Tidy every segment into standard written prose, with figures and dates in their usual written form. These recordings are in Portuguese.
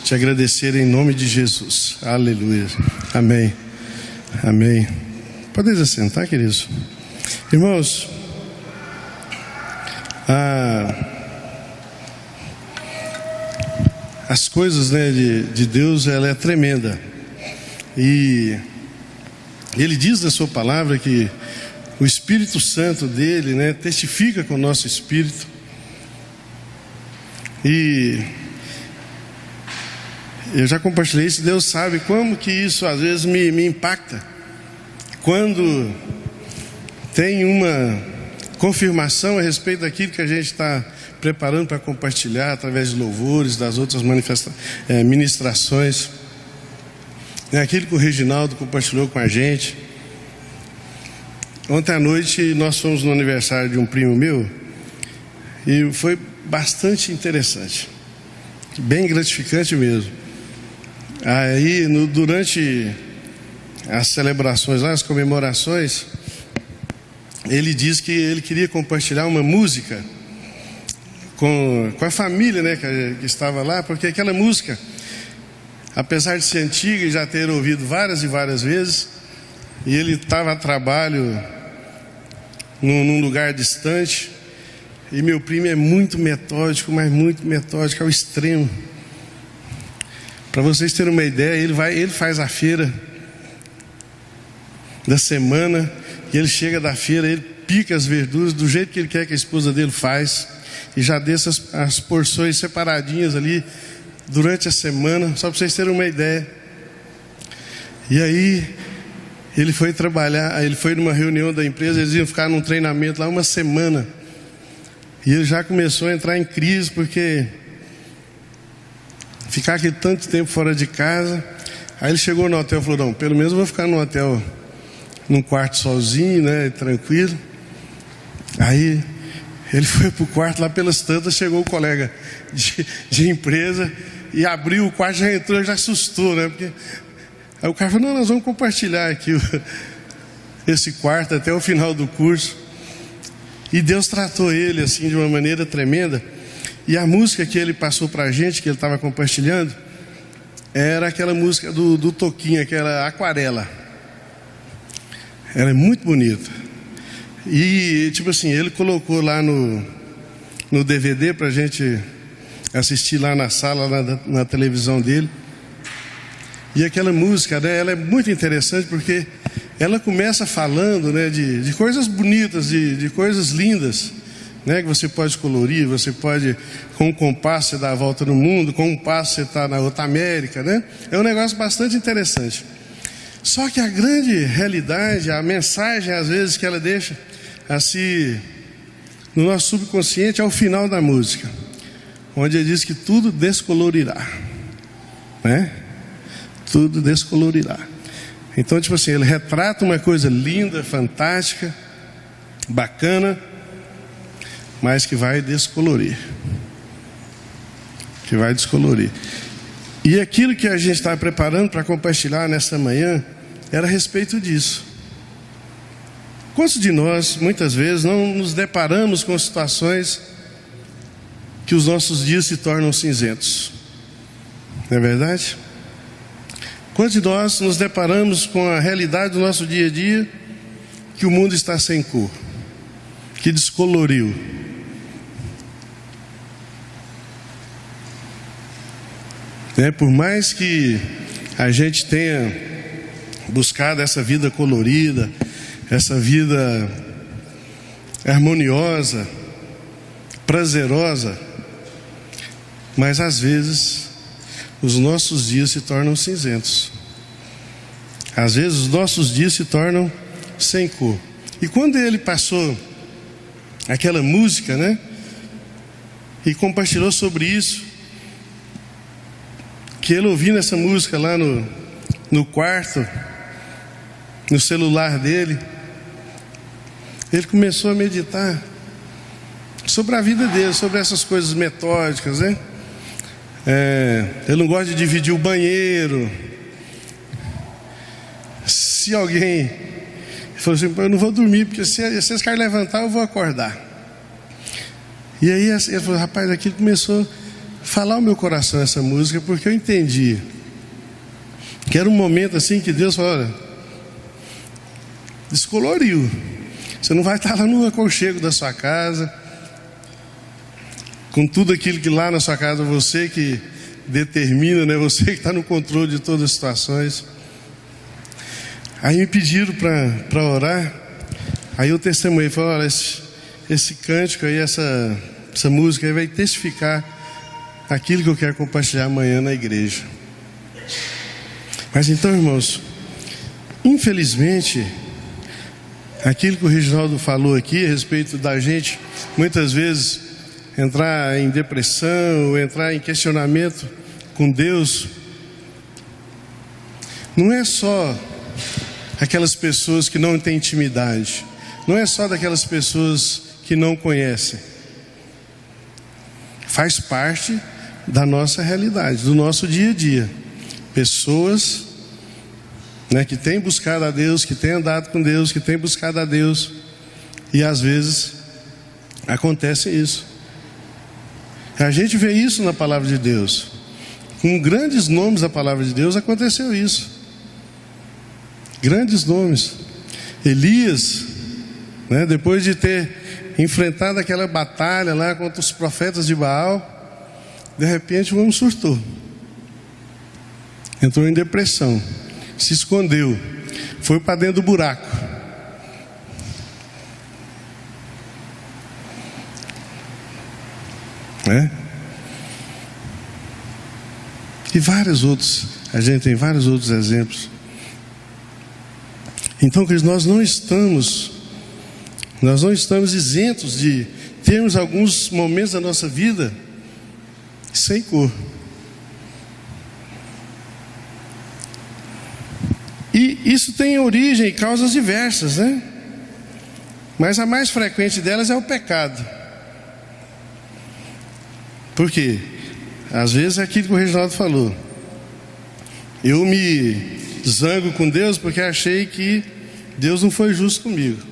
te agradecer em nome de Jesus. Aleluia. Amém. Amém. Podem assentar, queridos. Irmãos, as coisas, né, de Deus, ela é tremenda. E Ele diz na sua palavra que o Espírito Santo dele, né, testifica com o nosso espírito. E eu já compartilhei isso. Deus sabe como que isso às vezes me impacta. Quando tem uma confirmação a respeito daquilo que a gente está preparando para compartilhar através de louvores, das outras ministrações. É aquilo que o Reginaldo compartilhou com a gente. Ontem à noite nós fomos no aniversário de um primo meu e foi bastante interessante, bem gratificante mesmo. Aí durante as celebrações lá, as comemorações, ele disse que ele queria compartilhar uma música com a família, né, que estava lá, porque aquela música, apesar de ser antiga e já ter ouvido várias e várias vezes, e ele estava a trabalho num lugar distante, e meu primo é muito metódico, mas muito metódico ao extremo. Para vocês terem uma ideia, ele faz a feira da semana, e ele chega da feira, ele pica as verduras do jeito que ele quer que a esposa dele faz, e já deixa as porções separadinhas ali durante a semana, só para vocês terem uma ideia. E aí ele foi trabalhar, ele foi numa reunião da empresa, eles iam ficar num treinamento lá uma semana, e ele já começou a entrar em crise, porque ficar aquele tanto tempo fora de casa. Aí ele chegou no hotel e falou: não, pelo menos eu vou ficar no hotel, num quarto sozinho, né, tranquilo. Aí ele foi pro quarto, lá pelas tantas chegou o colega de empresa e abriu o quarto, já entrou, já assustou, né? Porque aí o cara falou: não, nós vamos compartilhar aqui esse quarto até o final do curso. E Deus tratou ele assim de uma maneira tremenda. E a música que ele passou pra gente, que ele estava compartilhando, era aquela música do Toquinho, aquela Aquarela. Ela é muito bonita. E tipo assim, ele colocou lá no DVD pra gente assistir lá na sala, lá na televisão dele. E aquela música, né, ela é muito interessante, porque ela começa falando, né, de coisas bonitas, de coisas lindas, né, que você pode colorir, você pode, com um compasso você dá a volta no mundo, com um passo você está na outra América, né? É um negócio bastante interessante. Só que a grande realidade, a mensagem às vezes que ela deixa assim no nosso subconsciente é o final da música, onde ele diz que tudo descolorirá, né? Tudo descolorirá. Então, tipo assim, ele retrata uma coisa linda, fantástica, bacana, mas que vai descolorir. Que vai descolorir. E aquilo que a gente está preparando para compartilhar nesta manhã era a respeito disso. Quantos de nós, muitas vezes, não nos deparamos com situações que os nossos dias se tornam cinzentos? Não é verdade? Quantos de nós nos deparamos com a realidade do nosso dia a dia, que o mundo está sem cor, que descoloriu? Por mais que a gente tenha buscado essa vida colorida, essa vida harmoniosa, prazerosa, mas às vezes os nossos dias se tornam cinzentos. Às vezes os nossos dias se tornam sem cor. E quando ele passou aquela música, né, e compartilhou sobre isso, que ele ouvindo essa música lá no quarto, no celular dele, ele começou a meditar sobre a vida dele, sobre essas coisas metódicas, né? Ele não gosta de dividir o banheiro. Se alguém falou assim: eu não vou dormir, porque se esse cara levantar eu vou acordar. E aí ele falou: rapaz, aquilo começou falar ao meu coração essa música, porque eu entendi que era um momento assim que Deus falou: olha, descoloriu. Você não vai estar lá no aconchego da sua casa, com tudo aquilo que lá na sua casa você que determina, né? Você que está no controle de todas as situações. Aí me pediram para orar. Aí eu testemunhei, falei: olha, esse cântico aí, essa música aí vai testificar aquilo que eu quero compartilhar amanhã na igreja. Mas então, irmãos, infelizmente, aquilo que o Reginaldo falou aqui a respeito da gente muitas vezes entrar em depressão ou entrar em questionamento com Deus, não é só aquelas pessoas que não têm intimidade, não é só daquelas pessoas que não conhecem. Faz parte da nossa realidade, do nosso dia a dia. Pessoas, né, que têm buscado a Deus, que têm andado com Deus, que têm buscado a Deus, e às vezes acontece isso. A gente vê isso na palavra de Deus. Com grandes nomes da palavra de Deus aconteceu isso. Grandes nomes. Elias, né, depois de ter enfrentado aquela batalha lá contra os profetas de Baal, de repente o homem surtou. Entrou em depressão, se escondeu, foi para dentro do buraco. Né? E vários outros, a gente tem vários outros exemplos. Então, nós não estamos isentos de termos alguns momentos da nossa vida sem cor. E isso tem origem e causas diversas, né? Mas a mais frequente delas é o pecado. Por quê? Às vezes é aquilo que o Reginaldo falou. Eu me zango com Deus porque achei que Deus não foi justo comigo.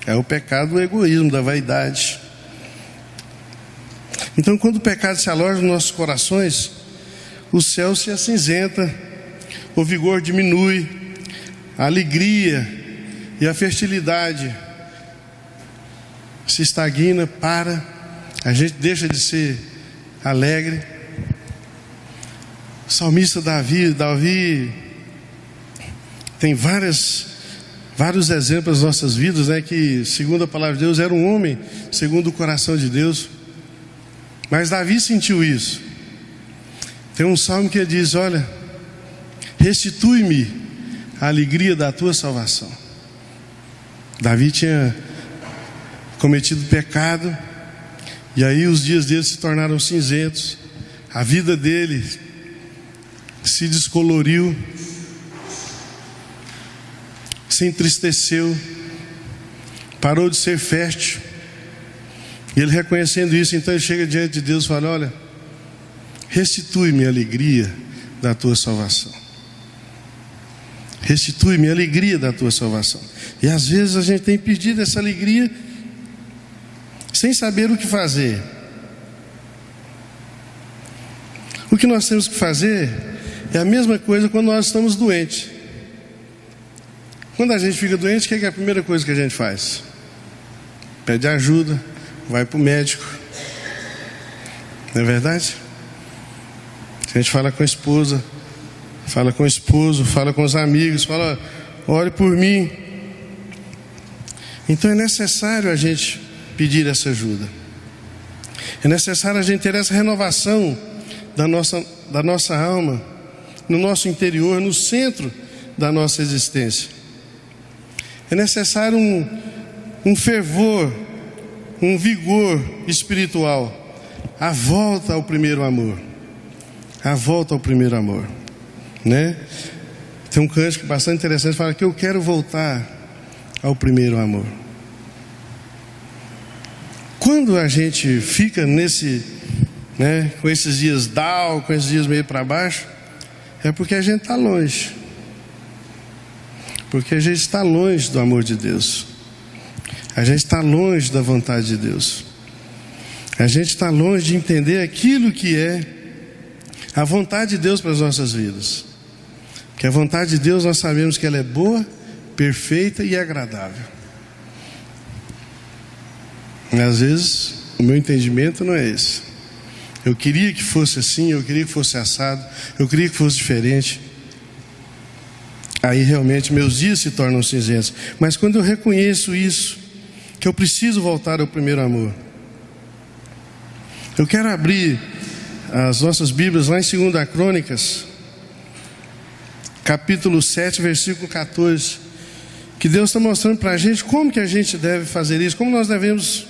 É o pecado do egoísmo, da vaidade. Então, quando o pecado se aloja nos nossos corações, o céu se acinzenta, o vigor diminui, a alegria e a fertilidade se estagna, para, a gente deixa de ser alegre. O salmista Davi tem vários exemplos nas nossas vidas, né, que, segundo a palavra de Deus, era um homem segundo o coração de Deus. Mas Davi sentiu isso. Tem um salmo que diz: olha, restitui-me a alegria da tua salvação. Davi tinha cometido pecado, e aí os dias dele se tornaram cinzentos, a vida dele se descoloriu, se entristeceu, parou de ser fértil. E ele, reconhecendo isso, então ele chega diante de Deus e fala: olha, restitui-me a alegria da tua salvação. Restitui-me a alegria da tua salvação. E às vezes a gente tem perdido essa alegria sem saber o que fazer. O que nós temos que fazer é a mesma coisa quando nós estamos doentes. Quando a gente fica doente, o que é a primeira coisa que a gente faz? Pede ajuda, vai para o médico. Não é verdade? A gente fala com a esposa, fala com o esposo, fala com os amigos, fala: ore por mim. Então é necessário a gente pedir essa ajuda. É necessário a gente ter essa renovação da nossa alma, no nosso interior, no centro da nossa existência. É necessário um fervor, um vigor espiritual, a volta ao primeiro amor. A volta ao primeiro amor, né? Tem um cântico bastante interessante, fala que eu quero voltar ao primeiro amor. Quando a gente fica nesse, né, com esses dias down, com esses dias meio para baixo, é porque a gente está longe. Porque a gente está longe do amor de Deus. A gente está longe da vontade de Deus. A gente está longe de entender aquilo que é a vontade de Deus para as nossas vidas. Que a vontade de Deus, nós sabemos que ela é boa, perfeita e agradável. E às vezes o meu entendimento não é esse. Eu queria que fosse assim, eu queria que fosse assado, eu queria que fosse diferente. Aí realmente meus dias se tornam cinzentos. Mas quando eu reconheço isso, que eu preciso voltar ao primeiro amor, eu quero abrir as nossas Bíblias lá em 2 Crônicas, capítulo 7, versículo 14, que Deus está mostrando para a gente como que a gente deve fazer isso, como nós devemos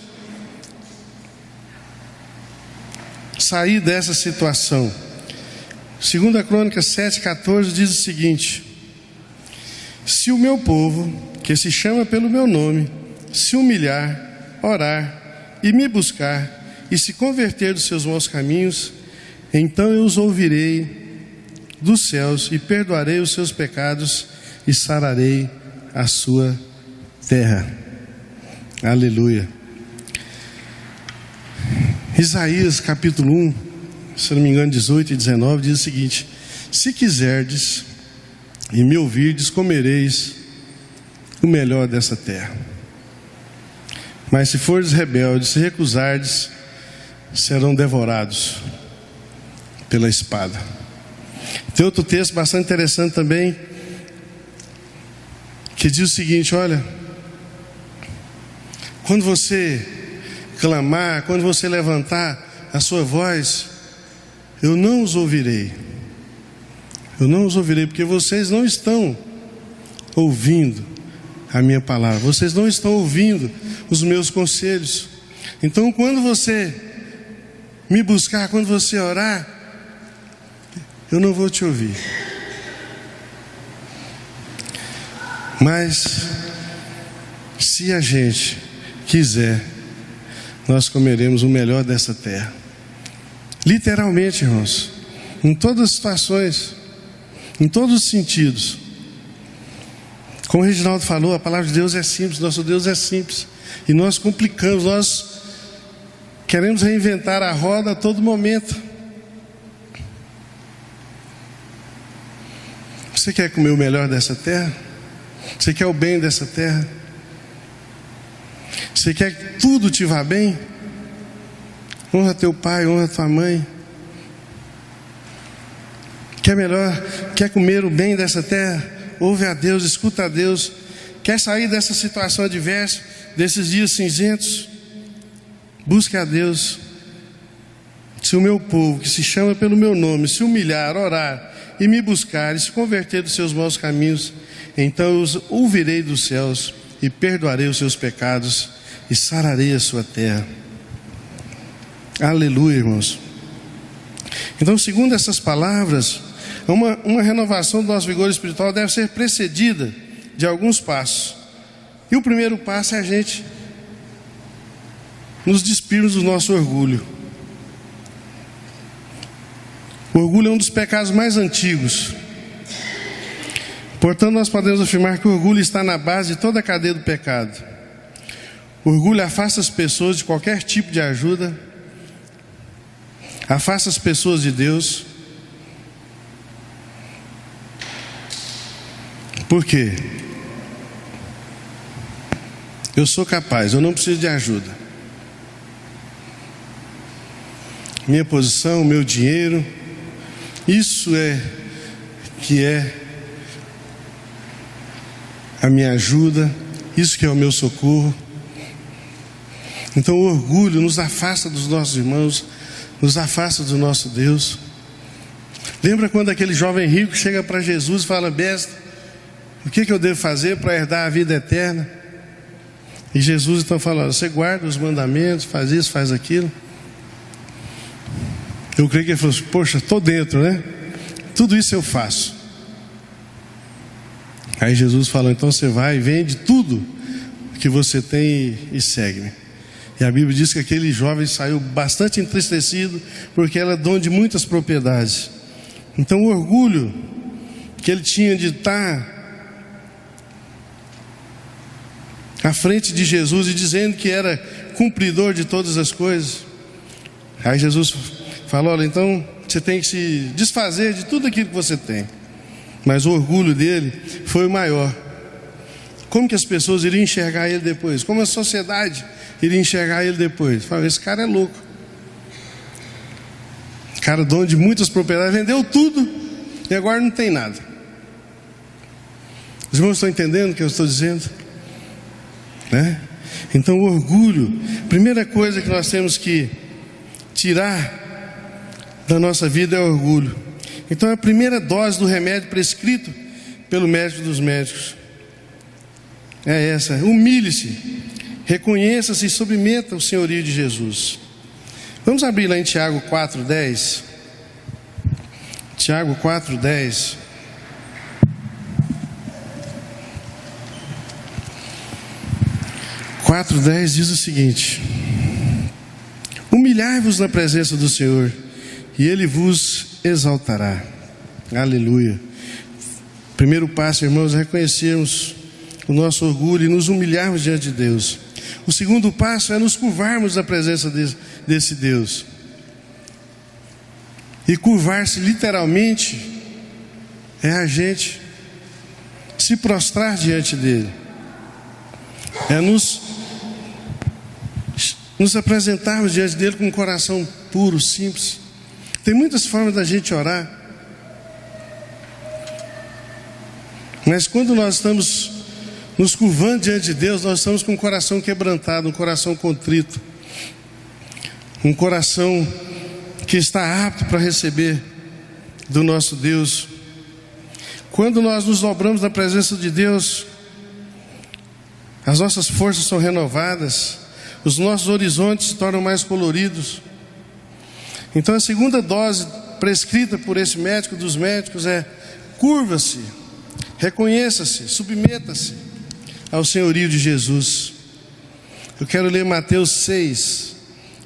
sair dessa situação. 2 Crônicas 7, 14 diz o seguinte: se o meu povo, que se chama pelo meu nome, se humilhar, orar e me buscar, e se converter dos seus maus caminhos, então eu os ouvirei dos céus e perdoarei os seus pecados e sararei a sua terra. Aleluia. Isaías capítulo 1, se não me engano 18 e 19, diz o seguinte: se quiserdes e me ouvirdes, comereis o melhor dessa terra. Mas se fordes rebeldes, se recusardes, serão devorados pela espada. Tem outro texto bastante interessante também, que diz o seguinte: olha, quando você clamar, quando você levantar a sua voz, eu não os ouvirei. Eu não os ouvirei, porque vocês não estão ouvindo a minha palavra, vocês não estão ouvindo os meus conselhos. Então, quando você me buscar, quando você orar, eu não vou te ouvir. Mas se a gente quiser, nós comeremos o melhor dessa terra. Literalmente, irmãos, em todas as situações, em todos os sentidos. Como o Reginaldo falou, a palavra de Deus é simples, nosso Deus é simples, e nós complicamos, nós queremos reinventar a roda a todo momento. Você quer comer o melhor dessa terra? Você quer o bem dessa terra? Você quer que tudo te vá bem? Honra teu pai, honra tua mãe. Quer comer o bem dessa terra? Ouve a Deus, escuta a Deus. Quer sair dessa situação adversa, desses dias cinzentos? Busque a Deus. Se o meu povo, que se chama pelo meu nome, se humilhar, orar e me buscar, e se converter dos seus maus caminhos, então eu os ouvirei dos céus e perdoarei os seus pecados e sararei a sua terra. Aleluia, irmãos. Então, segundo essas palavras, uma renovação do nosso vigor espiritual deve ser precedida de alguns passos. E o primeiro passo é a gente nos despirmos do nosso orgulho. O orgulho é um dos pecados mais antigos. Portanto, nós podemos afirmar que o orgulho está na base de toda a cadeia do pecado. O orgulho afasta as pessoas de qualquer tipo de ajuda, afasta as pessoas de Deus. Por quê? Eu sou capaz, eu não preciso de ajuda. Minha posição, meu dinheiro, isso é que é a minha ajuda, isso que é o meu socorro. Então o orgulho nos afasta dos nossos irmãos, nos afasta do nosso Deus. Lembra quando aquele jovem rico chega para Jesus e fala: mestre, o que eu devo fazer para herdar a vida eterna? E Jesus então fala: você guarda os mandamentos, faz isso, faz aquilo. Eu creio que ele falou assim: poxa, estou dentro, né? Tudo isso eu faço. Aí Jesus falou: então você vai e vende tudo que você tem e segue-me. E a Bíblia diz que aquele jovem saiu bastante entristecido, porque era dono de muitas propriedades. Então o orgulho que ele tinha de estar à frente de Jesus e dizendo que era cumpridor de todas as coisas, Aí Jesus falou: olha, então você tem que se desfazer de tudo aquilo que você tem. Mas o orgulho dele foi o maior. Como que as pessoas iriam enxergar ele depois? Como a sociedade iria enxergar ele depois? Fala, esse cara é louco. Cara, dono de muitas propriedades, vendeu tudo e agora não tem nada. Os irmãos estão entendendo o que eu estou dizendo? Né? Então o orgulho, primeira coisa que nós temos que tirar da nossa vida é o orgulho. Então a primeira dose do remédio prescrito pelo médico dos médicos é essa: humilhe-se, reconheça-se e submeta ao senhorio de Jesus. Vamos abrir lá em Tiago 4:10. Tiago 4:10. Tiago 4:10 diz o seguinte: humilhai-vos na presença do Senhor, e Ele vos exaltará. Aleluia. Primeiro passo, irmãos, é reconhecermos o nosso orgulho e nos humilharmos diante de Deus. O segundo passo é nos curvarmos na presença desse Deus. E curvar-se literalmente é a gente se prostrar diante dele. É nos apresentarmos diante dele com um coração puro, simples. Tem muitas formas da gente orar. Mas quando nós estamos nos curvando diante de Deus, nós estamos com um coração quebrantado, um coração contrito, um coração que está apto para receber do nosso Deus. Quando nós nos dobramos na presença de Deus, as nossas forças são renovadas, os nossos horizontes se tornam mais coloridos. Então a segunda dose prescrita por esse médico dos médicos é: curva-se, reconheça-se, submeta-se ao senhorio de Jesus. Eu quero ler Mateus 6,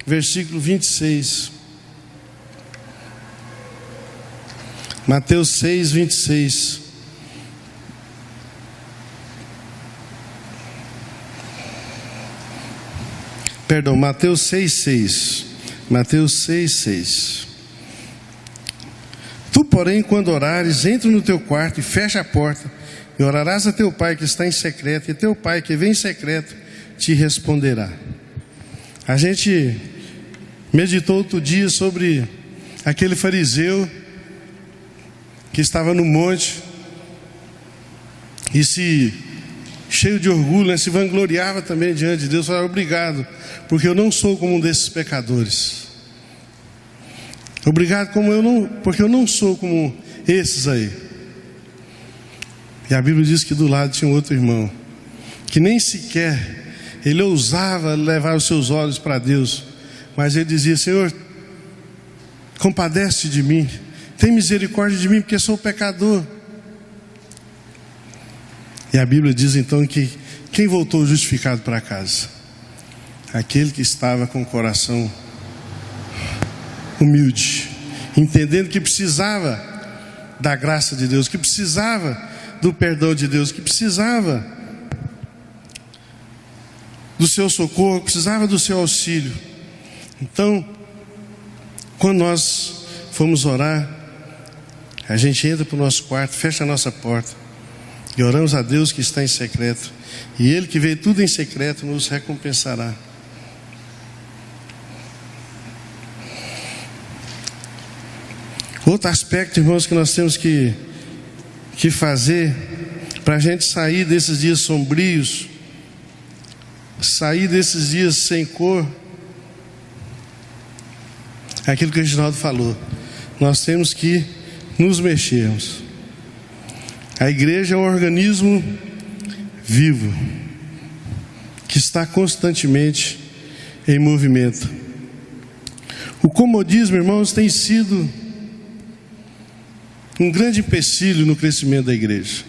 versículo 26. Mateus 6, 26. Perdão, Mateus 6, 6. Mateus 6, 6. Tu, porém, quando orares, entra no teu quarto e fecha a porta, e orarás a teu pai que está em secreto, e teu pai que vem em secreto te responderá. A gente meditou outro dia sobre aquele fariseu que estava no monte e cheio de orgulho, se vangloriava também diante de Deus. Falava: obrigado, porque eu não sou como um desses pecadores. Obrigado porque eu não sou como esses aí. E a Bíblia diz que do lado tinha um outro irmão, que nem sequer ele ousava levar os seus olhos para Deus, mas ele dizia: Senhor, compadece de mim, tem misericórdia de mim, porque sou pecador. E a Bíblia diz então que quem voltou justificado para casa? Aquele que estava com o coração humilde, entendendo que precisava da graça de Deus, que precisava do perdão de Deus, que precisava do seu socorro, que precisava do seu auxílio. Então, quando nós formos orar, a gente entra para o nosso quarto, fecha a nossa porta e oramos a Deus que está em secreto, e Ele que vê tudo em secreto nos recompensará. Outro aspecto, irmãos, que nós temos que fazer para a gente sair desses dias sombrios, sair desses dias sem cor, é aquilo que o Reginaldo falou: nós temos que nos mexermos. A igreja é um organismo vivo, que está constantemente em movimento. O comodismo, irmãos, tem sido um grande empecilho no crescimento da igreja.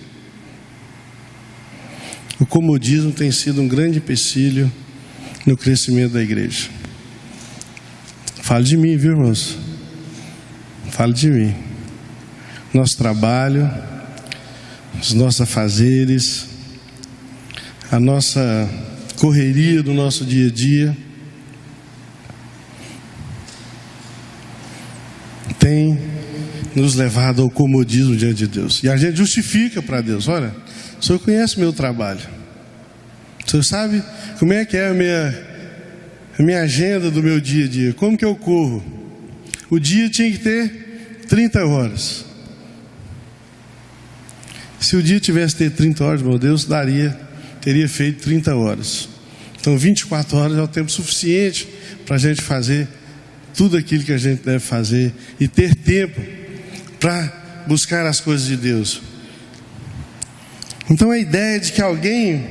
O comodismo tem sido um grande empecilho no crescimento da igreja. Falo de mim, viu, irmãos? Falo de mim. Nosso trabalho, os nossos afazeres, a nossa correria do nosso dia a dia. tem nos levado ao comodismo diante de Deus. E a gente justifica para Deus: olha, o Senhor conhece meu trabalho, o Senhor sabe como é que é a minha agenda do meu dia a dia, como que eu corro. O dia tinha que ter 30 horas. Se o dia tivesse ter 30 horas, meu Deus, teria feito 30 horas. Então 24 horas é o tempo suficiente para a gente fazer tudo aquilo que a gente deve fazer e ter tempo para buscar as coisas de Deus. Então a ideia de que alguém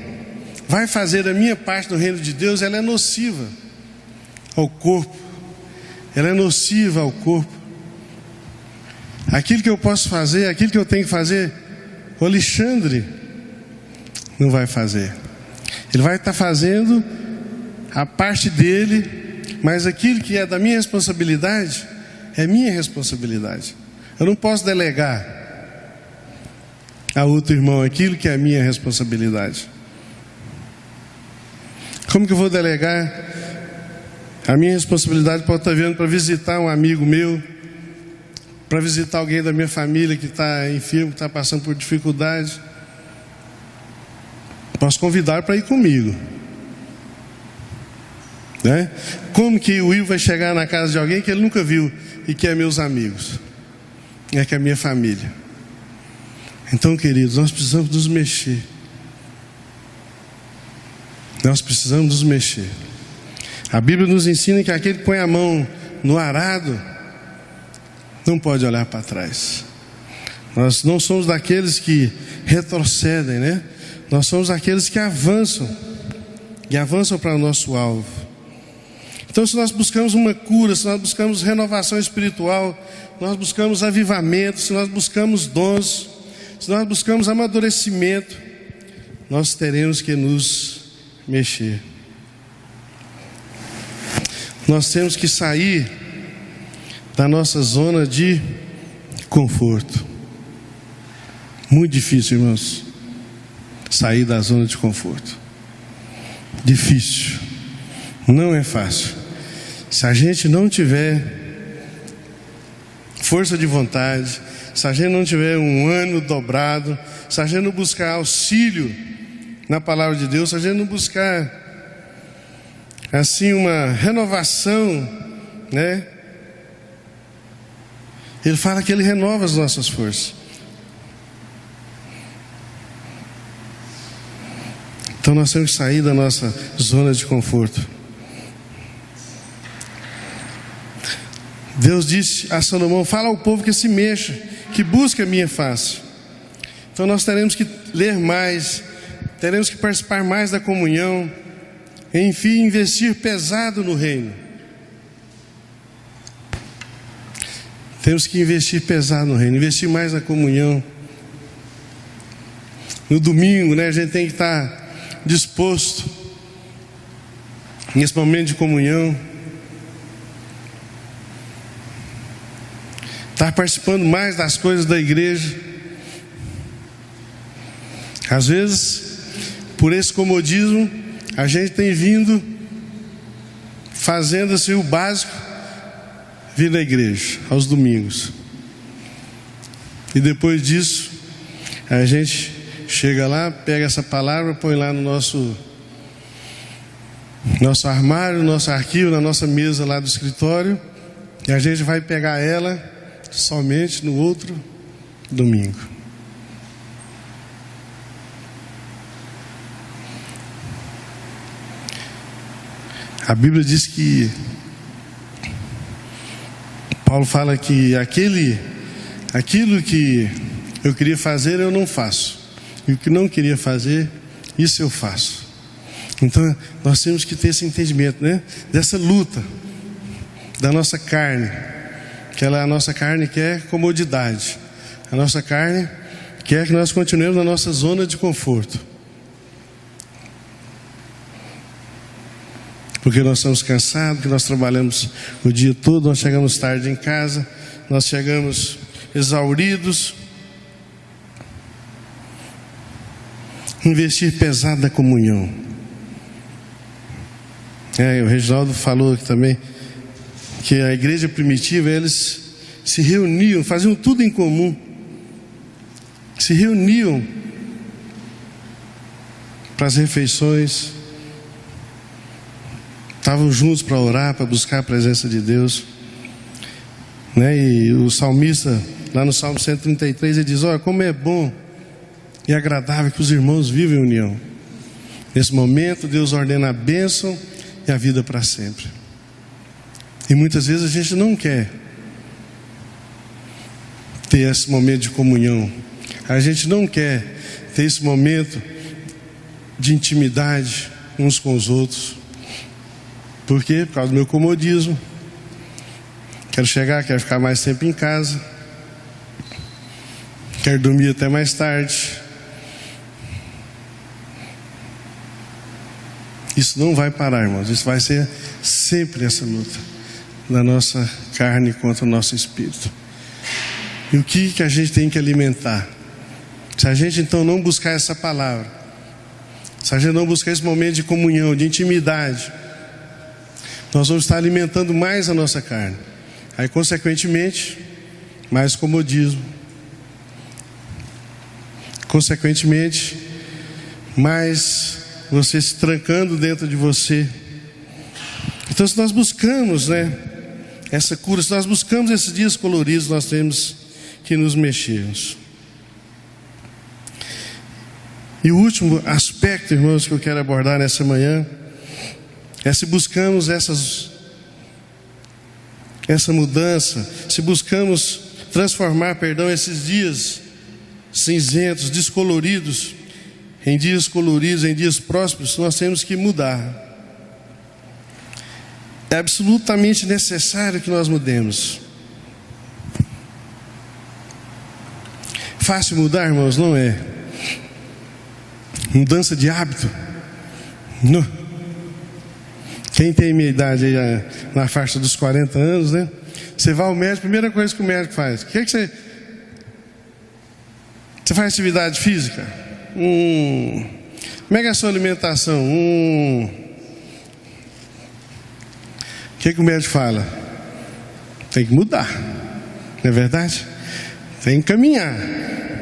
vai fazer a minha parte no reino de Deus, ela é nociva ao corpo. Ela é nociva ao corpo. Aquilo que eu posso fazer, aquilo que eu tenho que fazer, o Alexandre não vai fazer. Ele vai estar fazendo a parte dele, mas aquilo que é da minha responsabilidade, é minha responsabilidade. Eu não posso delegar a outro irmão aquilo que é a minha responsabilidade. Como que eu vou delegar a minha responsabilidade para estar vindo para visitar um amigo meu, para visitar alguém da minha família que está enfermo, que está passando por dificuldade? Posso convidar para ir comigo, né? Como que o Will vai chegar na casa de alguém que ele nunca viu e que é meus amigos, que é minha família? Então, queridos, nós precisamos nos mexer. Nós precisamos nos mexer. A Bíblia nos ensina que aquele que põe a mão no arado não pode olhar para trás. Nós não somos daqueles que retrocedem, né? Nós somos aqueles que avançam, e avançam para o nosso alvo. Então, se nós buscamos uma cura, se nós buscamos renovação espiritual, nós buscamos avivamento, se nós buscamos dons, se nós buscamos amadurecimento, nós teremos que nos mexer. Nós temos que sair da nossa zona de conforto. Muito difícil, irmãos, sair da zona de conforto. Difícil. Não é fácil. Se a gente não tiver força de vontade, se a gente não tiver um ânimo dobrado, se a gente não buscar auxílio na palavra de Deus, se a gente não buscar assim uma renovação, né? Ele fala que Ele renova as nossas forças. Então nós temos que sair da nossa zona de conforto. Deus disse a Salomão: fala ao povo que se mexa, que busque a minha face. Então nós teremos que ler mais, teremos que participar mais da comunhão, enfim, investir pesado no reino. Temos que investir pesado no reino, investir mais na comunhão. No domingo, né, a gente tem que estar disposto nesse momento de comunhão, estar participando mais das coisas da igreja. Às vezes, por esse comodismo, a gente tem vindo fazendo assim o básico, vir na igreja aos domingos, e depois disso a gente chega lá, pega essa palavra, põe lá no nosso armário, no nosso arquivo, na nossa mesa lá do escritório, e a gente vai pegar ela somente no outro domingo. A Bíblia diz que Paulo fala que aquilo que eu queria fazer eu não faço, e o que não queria fazer, isso eu faço. Então nós temos que ter esse entendimento, né? Dessa luta da nossa carne, que a nossa carne quer comodidade, a nossa carne quer que nós continuemos na nossa zona de conforto, porque nós estamos cansados, porque nós trabalhamos o dia todo, nós chegamos tarde em casa, nós chegamos exauridos. Investir pesado na comunhão. O Reginaldo falou aqui também que a igreja primitiva, eles se reuniam, faziam tudo em comum. Se reuniam para as refeições, estavam juntos para orar, para buscar a presença de Deus, né? E o salmista, lá no Salmo 133, ele diz: olha, como é bom e agradável que os irmãos vivem em união. Nesse momento Deus ordena a bênção e a vida para sempre. E muitas vezes a gente não quer ter esse momento de comunhão, a gente não quer ter esse momento de intimidade uns com os outros. Por quê? Por causa do meu comodismo. Quero chegar, quero ficar mais tempo em casa, quero dormir até mais tarde. Isso não vai parar, irmãos. Isso vai ser sempre essa luta da nossa carne contra o nosso espírito. E o que a gente tem que alimentar? Se a gente então não buscar essa palavra, se a gente não buscar esse momento de comunhão, de intimidade, nós vamos estar alimentando mais a nossa carne. Aí, consequentemente, mais comodismo. Consequentemente, mais você se trancando dentro de você. Então, se nós buscamos, né, essa cura, se nós buscamos esses dias coloridos, nós temos que nos mexermos. E o último aspecto, irmãos, que eu quero abordar nessa manhã é se buscamos essa mudança, se buscamos transformar, esses dias cinzentos, descoloridos, em dias coloridos, em dias prósperos, nós temos que mudar. É absolutamente necessário que nós mudemos. Fácil mudar, irmãos? Não é. Mudança de hábito? Não. Quem tem minha idade aí, na faixa dos 40 anos, né? Você vai ao médico, primeira coisa que o médico faz: o que é que você faz atividade física? Como é que é a sua alimentação? O que o médico fala? Tem que mudar, não é verdade? Tem que caminhar,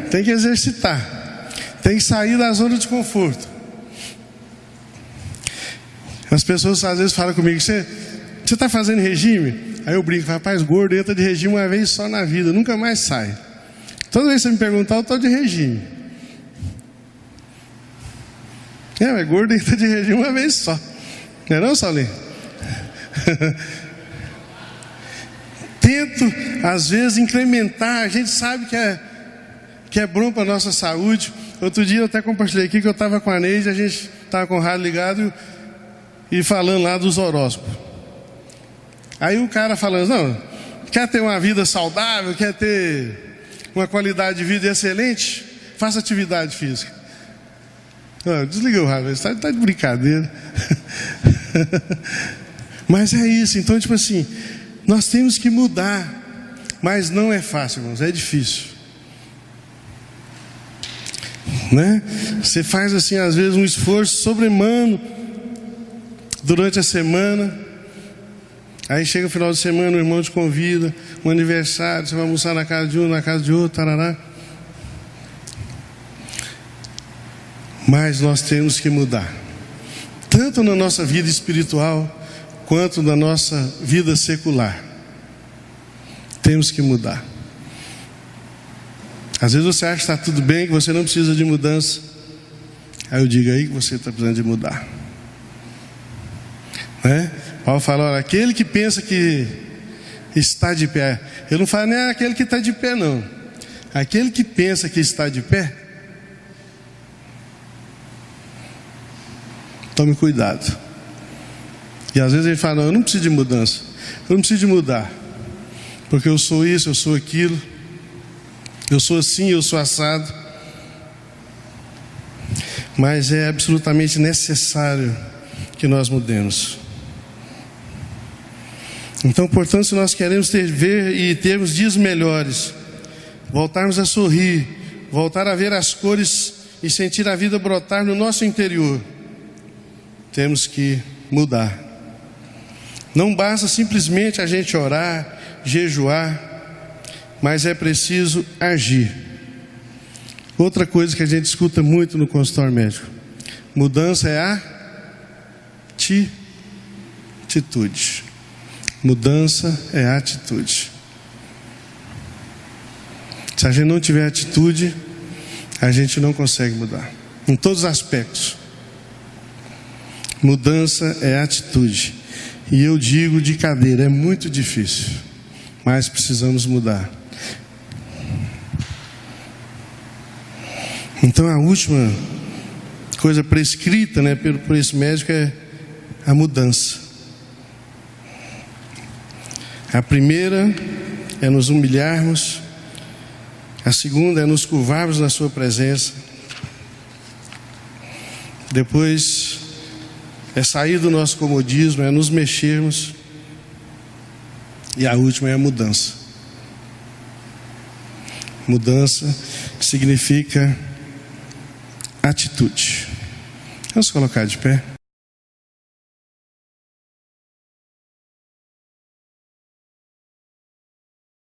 tem que exercitar, tem que sair da zona de conforto. As pessoas às vezes falam comigo: você está fazendo regime? Aí eu brinco: rapaz, gordo entra de regime uma vez só na vida, nunca mais sai. Toda vez que você me perguntar, eu estou de regime. Mas gordo entra de regime uma vez só, não é não, Saulinho? Tento às vezes incrementar. A gente sabe que é bom para a nossa saúde. Outro dia eu até compartilhei aqui que eu estava com a Neide, a gente estava com o rádio ligado e falando lá dos horóscopos. Aí o cara falando: não, quer ter uma vida saudável, quer ter uma qualidade de vida excelente, faça atividade física. Desliga o rádio, está de brincadeira. Mas é isso. Então, tipo assim, nós temos que mudar, mas não é fácil, irmãos, é difícil, né? Você faz assim, às vezes, um esforço sobre-humano durante a semana. Aí chega o final de semana, o irmão te convida, um aniversário, você vai almoçar na casa de um, na casa de outro, tarará. Mas nós temos que mudar, tanto na nossa vida espiritual quanto na nossa vida secular. Temos que mudar. Às vezes você acha que está tudo bem, que você não precisa de mudança. Aí eu digo: aí que você está precisando de mudar, né? Paulo fala: olha, aquele que pensa que está de pé. Eu não falo nem aquele que está de pé, não. Aquele que pensa que está de pé, tome cuidado. E às vezes a gente fala: não, eu não preciso de mudança, eu não preciso de mudar, porque eu sou isso, eu sou aquilo, eu sou assim, eu sou assado. Mas é absolutamente necessário que nós mudemos. Então, portanto, se nós queremos ver e termos dias melhores, voltarmos a sorrir, voltar a ver as cores e sentir a vida brotar no nosso interior, temos que mudar. Não basta simplesmente a gente orar, jejuar, mas é preciso agir. Outra coisa que a gente escuta muito no consultório médico: mudança é atitude. Mudança é atitude. Se a gente não tiver atitude, a gente não consegue mudar, em todos os aspectos. Mudança é atitude. E eu digo de cadeira, é muito difícil, mas precisamos mudar. Então a última coisa prescrita, né, por esse médico é a mudança. A primeira é nos humilharmos. A segunda é nos curvarmos na sua presença. Depois é sair do nosso comodismo, é nos mexermos. E a última é a mudança. Mudança significa atitude. Vamos colocar de pé.